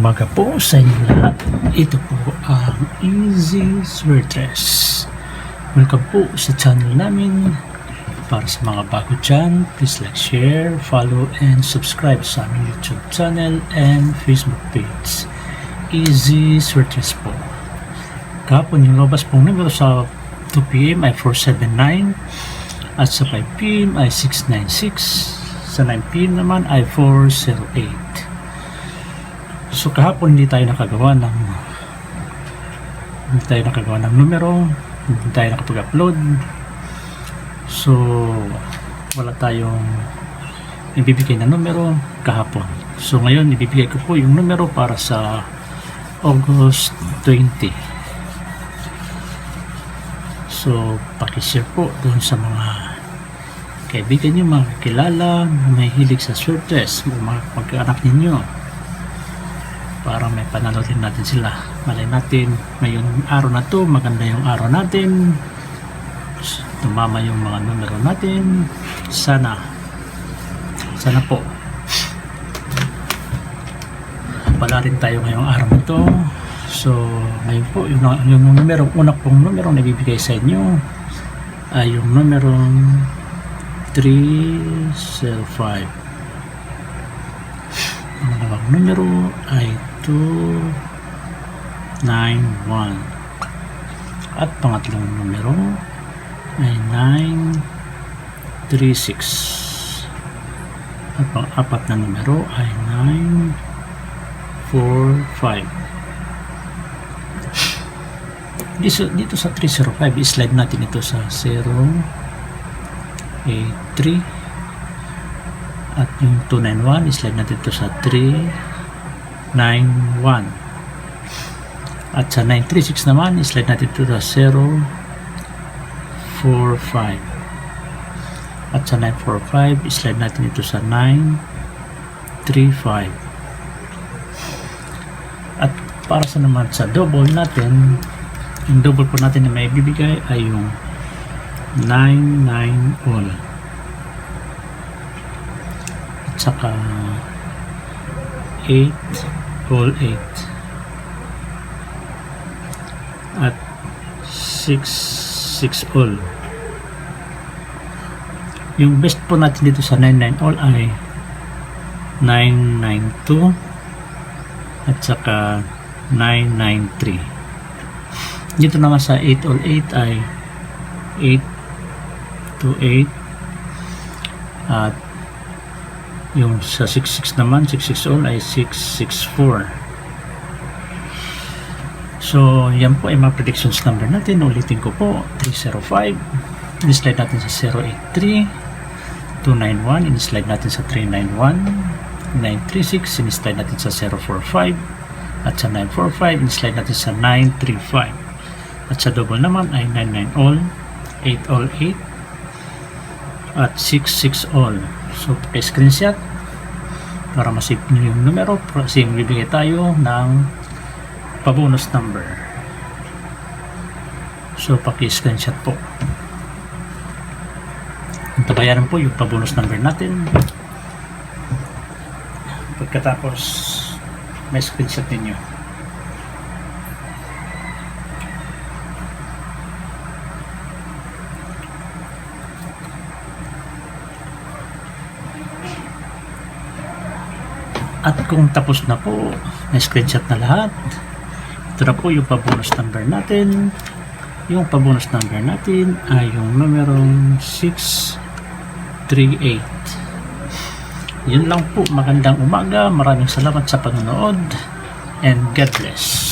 umaga po sa inyo lahat. Ito po ang Easy Swertres. Welcome po sa channel namin. Para sa mga bago dyan, please like, share, follow, and subscribe sa aming YouTube channel and Facebook page. Easy Swertres po. Kahapon yung labas pong numero sa 2 PM ay 479 at sa 5 PM ay 696. Sa 9 PM naman ay 408. So kahapon hindi tayo nakagawa ng numero, hindi tayo nakapag-upload. So wala tayong ibibigay na numero kahapon. So ngayon ibibigay ko po yung numero para sa August 20. So paki-share po doon sa mga kaibigan nyo, mga kilala na may hilig sa swertres, mga mag-anak ninyo, para may panalorin natin sila. Malay natin ngayong araw na to maganda yung araw natin, tumama yung mga numero natin. Sana po wala rin tayo ngayong araw na to. So ngayon po yung numero, una pong numero na ibibigay sa inyo ay yung numero 305. Ang dalawang numero ay 291 at pangatlong numero ay 936 at pang-apat na numero ay 945. Dito sa 305 i-slide natin ito sa 083 at yung 291 i-slide natin ito sa 391 at sa 936 naman i-slide natin ito sa 045 at sa 945 i-slide natin ito sa 935 at para sa naman sa double natin, yung double po natin na may bibigay ay yung 99 all at saka 8 all 8 at 6 all. Yung best po natin dito sa 99 all ay 992 at saka 993. Dito naman sa 8 all 8 ay 828 at yung sa 66 naman 66 all ay 664. So yan po ay mga predictions number natin. Ulitin ko po, 305 in-slide natin sa 083, 291 in-slide natin sa 391, 936 in-slide natin sa 045 at sa 945 in-slide natin sa 935 at sa double naman ay 99 all, 8 all 8 at 66 all. So paki-screenshot para masave nyo yung numero kasi bibigay tayo ng pa-bonus number. So paki-screenshot po. Tabayaran po yung pa-bonus number natin. Pagkatapos may screenshot ninyo. At kung tapos na po, may screenshot na lahat, ito na po yung pa-bonus number natin. Yung pa-bonus number natin ay yung numerong 638. Yun lang po. Magandang umaga. Maraming salamat sa panonood and God bless.